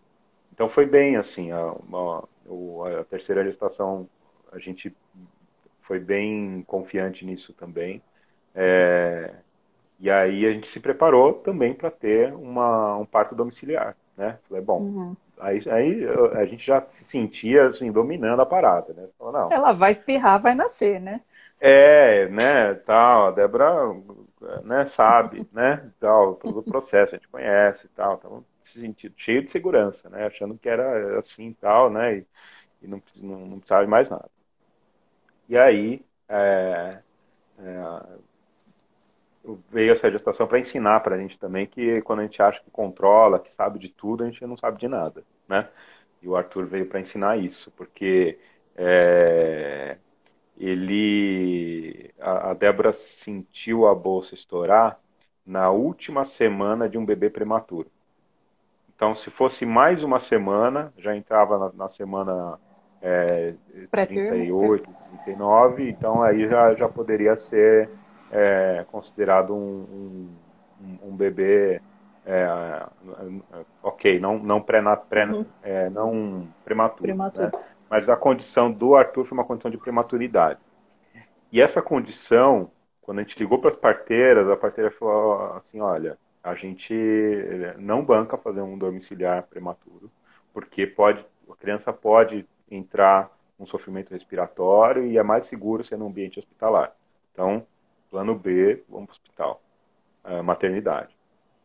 foi bem assim, a terceira gestação a gente foi bem confiante nisso também. É, e aí a gente se preparou também para ter um parto domiciliar, né? Falei, bom, Uhum. aí a gente já se sentia assim, dominando a parada, né? Falou, não, Ela vai espirrar, vai nascer, né? né, tal, a Débora, né, sabe, né, tal, todo o processo a gente conhece, tal, então se sentindo cheio de segurança, né, achando que era assim, tal, né, e não precisava de mais nada. E aí veio essa gestação para ensinar para a gente também que quando a gente acha que controla, que sabe de tudo, a gente não sabe de nada, né? E o Arthur veio para ensinar isso, porque é, a Débora sentiu a bolsa estourar na última semana de um bebê prematuro. Então, se fosse mais uma semana, já entrava na semana é, Pré-termo. 38, 39, então aí já poderia ser considerado um bebê ok, Uhum. não prematuro, né? Prematuro. Mas a condição do Arthur foi uma condição de prematuridade. E essa condição, quando a gente ligou para as parteiras, a parteira falou assim, olha, a gente não banca fazer um domiciliar prematuro, porque a criança pode entrar um sofrimento respiratório e é mais seguro ser num ambiente hospitalar. Então, plano B, vamos para o hospital, maternidade.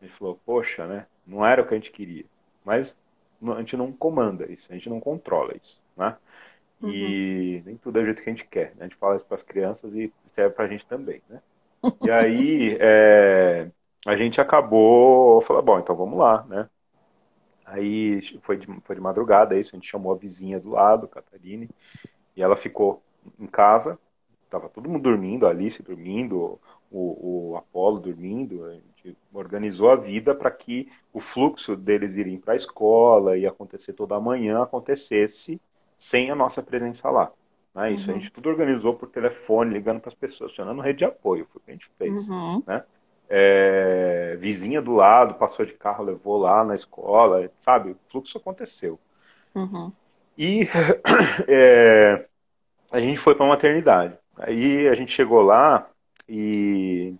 A gente falou, poxa, né? Não era o que a gente queria, mas a gente não comanda isso, a gente não controla isso, né? Uhum. E nem tudo é do jeito que a gente quer, né? A gente fala isso para as crianças e serve para a gente também, né? E aí a gente acabou, falou, bom, então vamos lá, né? Aí foi de madrugada, isso, a gente chamou a vizinha do lado, Catarine, e ela ficou em casa, estava todo mundo dormindo, a Alice dormindo, o Apolo dormindo, a gente organizou a vida para que o fluxo deles irem para a escola e acontecer toda manhã acontecesse sem a nossa presença lá. Né? Isso a Uhum. gente tudo organizou por telefone, ligando para as pessoas, acionando rede de apoio, foi o que a gente fez. Uhum. Né? Vizinha do lado, passou de carro, levou lá na escola, sabe? O fluxo aconteceu. Uhum. E é, a gente foi para a maternidade. Aí a gente chegou lá e,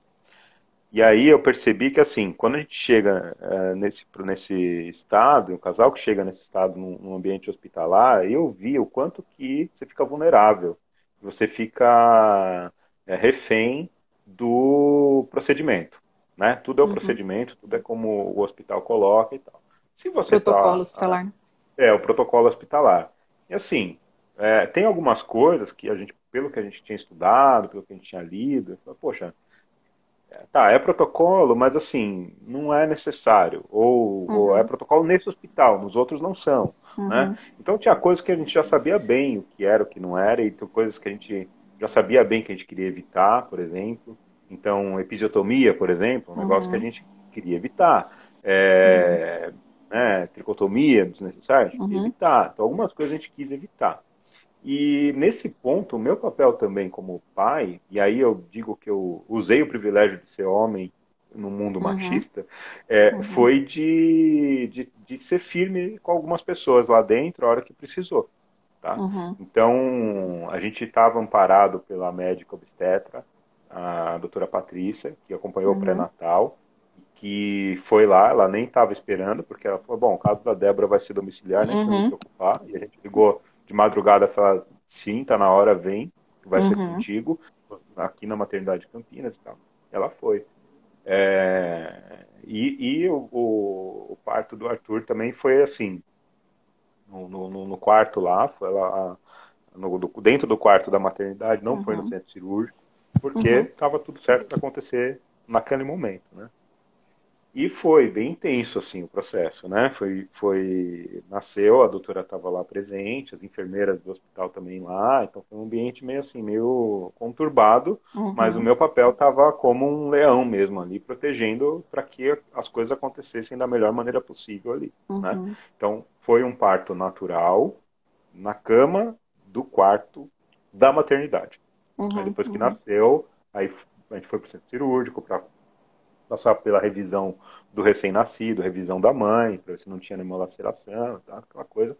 e aí eu percebi que assim, quando a gente chega nesse estado, um casal que chega nesse estado num ambiente hospitalar, eu vi o quanto que você fica vulnerável. Você fica refém do procedimento, né? Tudo é o Uhum. procedimento, tudo é como o hospital coloca e tal. Se você Protocolo está hospitalar. o protocolo hospitalar. E assim, tem algumas coisas que a gente, pelo que a gente tinha estudado, pelo que a gente tinha lido, poxa, tá, é protocolo, mas assim, não é necessário. Ou é Uhum. protocolo nesse hospital, nos outros não são, né? Uhum. Então tinha coisas que a gente já sabia bem o que era, o que não era, e tem coisas que a gente já sabia bem que a gente queria evitar, por exemplo. Então, episiotomia, por exemplo, um negócio que a Uhum. gente queria evitar. Uhum. Né, tricotomia desnecessária, a gente queria Uhum. evitar. Então, algumas coisas a gente quis evitar. E nesse ponto, o meu papel também como pai, e aí eu digo que eu usei o privilégio de ser homem no mundo Uhum, machista, uhum, foi de ser firme com algumas pessoas lá dentro a hora que precisou, tá? uhum, Então, a gente estava amparado pela médica obstetra, a doutora Patrícia, que acompanhou o uhum, pré-natal, que foi lá, ela nem estava esperando, porque ela falou, bom, o caso da Débora vai ser domiciliar, nem precisa me uhum, preocupar. E a gente ligou de madrugada e falou, sim, tá na hora, vem, vai ser uhum, contigo, aqui na maternidade de Campinas e tal. Ela foi. E o parto do Arthur também foi assim, no quarto lá, foi lá dentro do quarto da maternidade, não foi no uhum, centro cirúrgico, porque uhum, estava tudo certo para acontecer naquele momento, né? E foi bem intenso assim o processo, né? Nasceu, a doutora estava lá presente, as enfermeiras do hospital também lá, então foi um ambiente meio assim, meio conturbado, mas o uhum, meu papel estava como um leão mesmo ali, protegendo para que as coisas acontecessem da melhor maneira possível ali, né? uhum, Então foi um parto natural na cama do quarto da maternidade. Aí uhum, depois que uhum. nasceu, aí a gente foi para o centro cirúrgico para passar pela revisão do recém-nascido, revisão da mãe, para ver se não tinha nenhuma laceração, tá? Aquela coisa,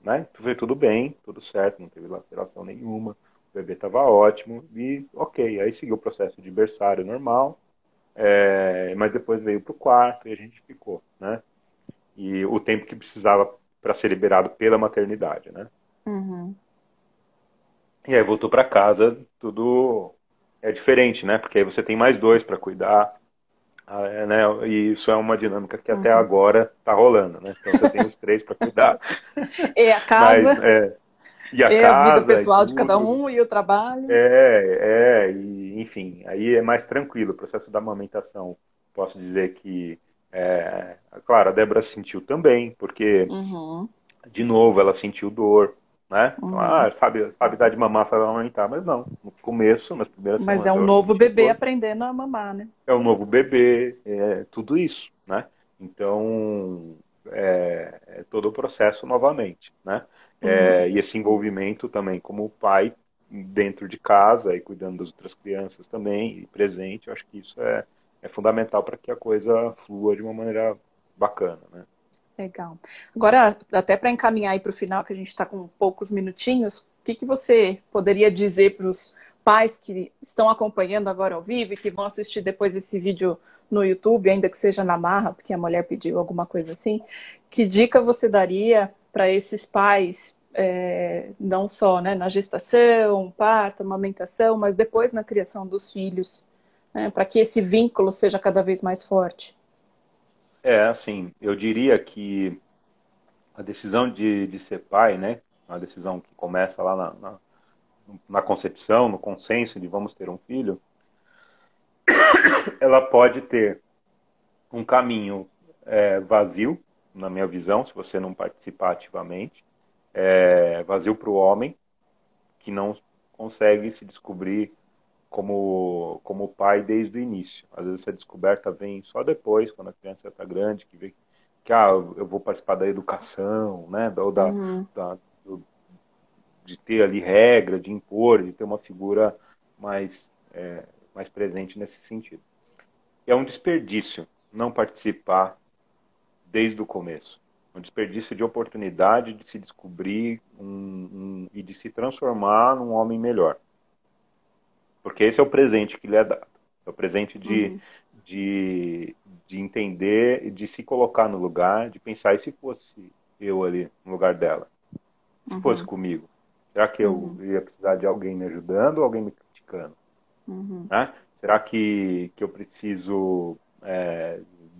né? Foi tudo bem, tudo certo, não teve laceração nenhuma, o bebê estava ótimo e ok. Aí seguiu o processo de berçário normal, mas depois veio para o quarto e a gente ficou, né? E o tempo que precisava para ser liberado pela maternidade, né? Uhum. E aí voltou para casa, tudo é diferente, né? Porque aí você tem mais dois para cuidar, né? E isso é uma dinâmica que até Uhum. agora está rolando, né? Então você tem os três para cuidar, E a mas casa, e a e a vida casa e pessoal de cada tudo, um e o trabalho. e enfim, aí é mais tranquilo. O processo da amamentação, posso dizer que, claro, a Débora sentiu também, porque Uhum, de novo ela sentiu dor, né? Então, uhum. sabe dar de mamar, sabe amamentar, mas não. No começo, nas primeiras Mas é semanas, um ela novo sentia bebê dor. aprendendo a mamar, né? É um novo bebê, tudo isso, né? Então, é todo o processo novamente, né? Uhum, E esse envolvimento também como pai dentro de casa e cuidando das outras crianças também e presente, eu acho que isso é fundamental para que a coisa flua de uma maneira bacana, né? legal. Agora, até para encaminhar aí para o final, que a gente está com poucos minutinhos, o que que você poderia dizer para os pais que estão acompanhando agora ao vivo e que vão assistir depois esse vídeo no YouTube, ainda que seja na marra, porque a mulher pediu alguma coisa assim? Que dica você daria para esses pais, não só, né, na gestação, parto, amamentação, mas depois na criação dos filhos, né, para que esse vínculo seja cada vez mais forte? Assim, eu diria que a decisão de ser pai, né? Uma decisão que começa lá na concepção, no consenso de vamos ter um filho, ela pode ter um caminho vazio, na minha visão, se você não participar ativamente, vazio para o homem, que não consegue se descobrir como pai desde o início. Às vezes essa descoberta vem só depois, quando a criança está grande, que vê que eu vou participar da educação, né, Uhum, da, de ter ali regra, de impor, de ter uma figura mais, mais presente nesse sentido. É um desperdício não participar desde o começo. Um desperdício de oportunidade de se descobrir e de se transformar num homem melhor. Porque esse é o presente que lhe é dado. É o presente uhum, de, de entender, de se colocar no lugar, de pensar, e se fosse eu ali no lugar dela? Se fosse uhum, comigo? Será que eu uhum, ia precisar de alguém me ajudando ou alguém me criticando? uhum. Né? Será que eu preciso,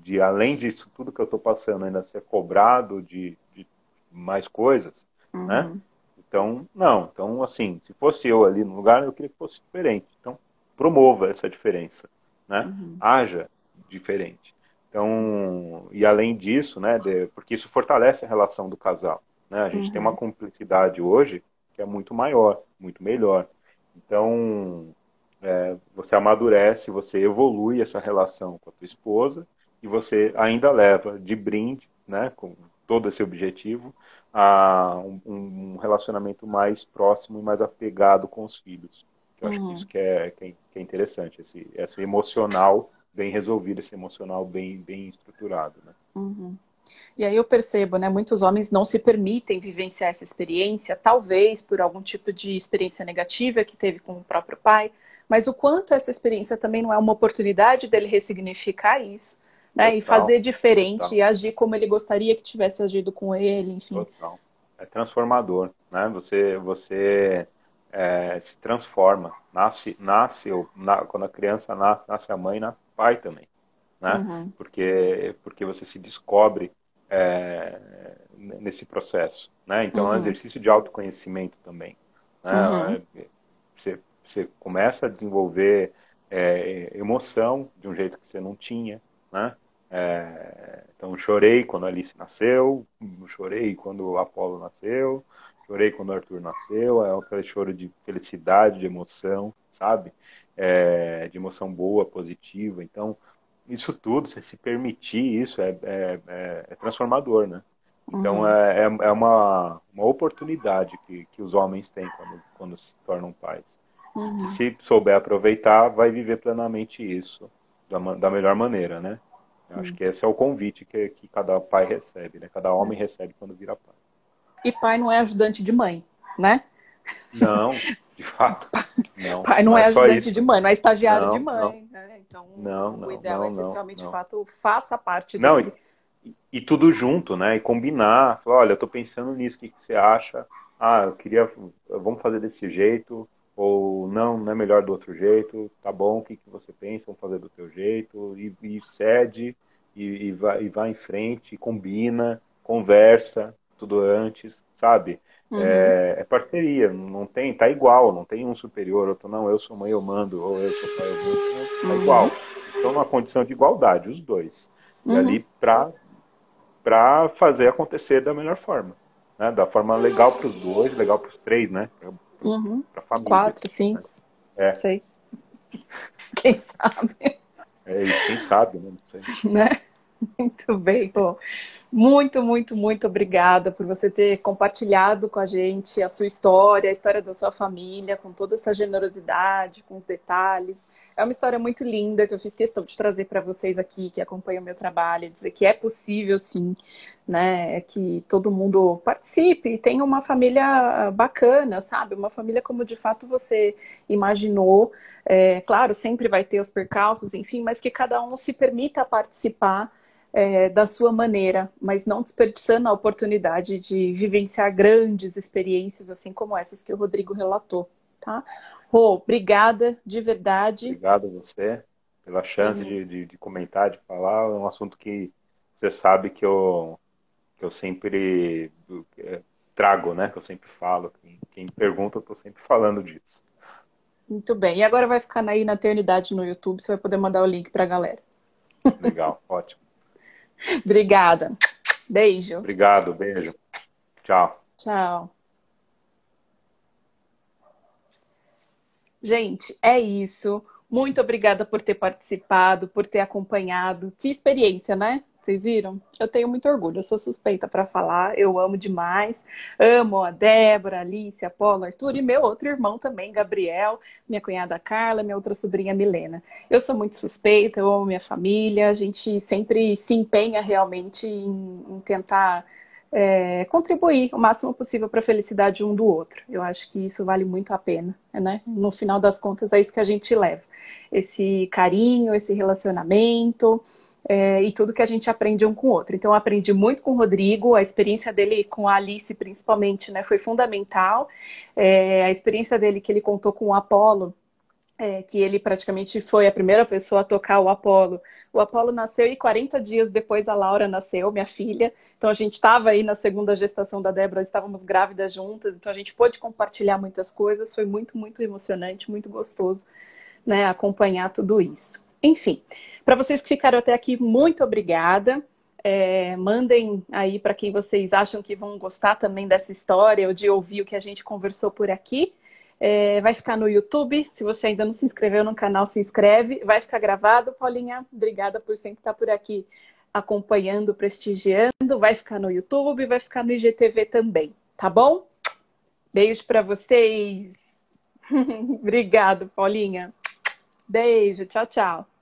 de além disso tudo que eu estou passando, ainda ser cobrado de mais coisas? Né? Uhum, Então, não. Então, assim, se fosse eu ali no lugar, eu queria que fosse diferente. Então, promova essa diferença, né? uhum, Haja diferente. Então, e além disso, né, porque isso fortalece a relação do casal, né? A gente tem uma uhum, cumplicidade hoje que é muito maior, muito melhor. Então, você amadurece, você evolui essa relação com a tua esposa e você ainda leva de brinde, né, todo esse objetivo, a um relacionamento mais próximo e mais apegado com os filhos. Eu acho que isso Uhum, que é interessante, esse emocional bem resolvido, esse emocional bem estruturado, né? uhum. E aí eu percebo, né, muitos homens não se permitem vivenciar essa experiência, talvez por algum tipo de experiência negativa que teve com o próprio pai, mas o quanto essa experiência também não é uma oportunidade dele ressignificar isso, né, e Total, fazer diferente total, e agir como ele gostaria que tivesse agido com ele, enfim. total. É transformador, né? Você se transforma, quando a criança nasce a mãe, nasce o pai também, né? Uhum, Porque você se descobre nesse processo, né? Então é um uhum, exercício de autoconhecimento também, uhum, né? Você começa a desenvolver emoção de um jeito que você não tinha, né? Então chorei quando a Alice nasceu, chorei quando o Apolo nasceu, chorei quando o Arthur nasceu, é aquele choro de felicidade, de emoção, sabe? De emoção boa, positiva. Então isso tudo, você se permitir isso é transformador, né? Então uhum, é uma oportunidade que os homens têm quando se tornam pais. E que uhum, se souber aproveitar, vai viver plenamente isso da melhor maneira, né? Eu acho que isso. esse é o convite que cada pai recebe, né? Cada homem recebe quando vira pai. E pai não é ajudante de mãe, né? Não, de fato, não. Pai não Não é é só ajudante de isso. mãe, não é estagiário de Não, não, mãe, né? Então, não, o não, ideal não, é que esse não, homem, de não. fato, faça parte Não, dele. e tudo junto, né? E combinar. Falar, olha, eu tô pensando nisso, o que que você acha? Ah, vamos fazer desse jeito, ou não, não é melhor do outro jeito, tá bom, o que que você pensa? Vamos fazer do teu jeito, e cede, e vai em frente, combina, conversa, tudo antes, sabe? Uhum, É parceria, não tem, tá igual, não tem um superior, outro não, eu sou mãe, eu mando, ou eu sou pai, eu mando, não, tá uhum, igual. Estão numa condição de igualdade, os dois. E uhum, ali para fazer acontecer da melhor forma, né? Da forma legal para os dois, legal para os três, né? uhum. Para a família, 4, né? 5, É, 6, quem sabe, é isso, quem sabe, né? Não sei. né? Muito bem, pô. Muito, muito, muito obrigada por você ter compartilhado com a gente a sua história, a história da sua família, com toda essa generosidade, com os detalhes. É uma história muito linda que eu fiz questão de trazer para vocês aqui, que acompanham o meu trabalho, dizer que é possível sim, né? Que todo mundo participe e tenha uma família bacana, sabe? Uma família como de fato você imaginou. É, claro, sempre vai ter os percalços, enfim, mas que cada um se permita participar da sua maneira, mas não desperdiçando a oportunidade de vivenciar grandes experiências, assim como essas que o Rodrigo relatou, tá? Rô, obrigada de verdade. Obrigado a você pela chance Tenho... de comentar, de falar. É um assunto que você sabe que eu sempre trago, né? Que eu sempre falo. Quem pergunta, eu estou sempre falando disso. Muito bem. E agora vai ficar aí na eternidade no YouTube, você vai poder mandar o link para a galera. Legal, ótimo. Obrigada. Beijo. Obrigado, beijo. Tchau. Tchau. Gente, é isso. Muito obrigada por ter participado, por ter acompanhado. Que experiência, né? Vocês viram? Eu tenho muito orgulho, eu sou suspeita para falar, eu amo demais. Amo a Débora, a Alice, a Paula, Arthur e meu outro irmão também, Gabriel, minha cunhada Carla, minha outra sobrinha Milena. Eu sou muito suspeita, eu amo minha família, a gente sempre se empenha realmente em tentar contribuir o máximo possível para a felicidade um do outro. Eu acho que isso vale muito a pena, né? No final das contas, é isso que a gente leva. Esse carinho, esse relacionamento e tudo que a gente aprende um com o outro. Então, eu aprendi muito com o Rodrigo, a experiência dele com a Alice, principalmente, né, foi fundamental. A experiência dele que ele contou com o Apolo, que ele praticamente foi a primeira pessoa a tocar o Apolo. O Apolo nasceu e 40 dias depois a Laura nasceu, minha filha. Então a gente estava aí na segunda gestação da Débora, estávamos grávidas juntas, então a gente pôde compartilhar muitas coisas, foi muito, muito emocionante, muito gostoso, né, acompanhar tudo isso. Enfim, para vocês que ficaram até aqui, muito obrigada. Mandem aí para quem vocês acham que vão gostar também dessa história ou de ouvir o que a gente conversou por aqui. Vai ficar no YouTube. Se você ainda não se inscreveu no canal, se inscreve. Vai ficar gravado. Paulinha, obrigada por sempre estar por aqui acompanhando, prestigiando. Vai ficar no YouTube, vai ficar no IGTV também, tá bom? Beijo para vocês. Obrigado, Paulinha. Beijo, tchau, tchau.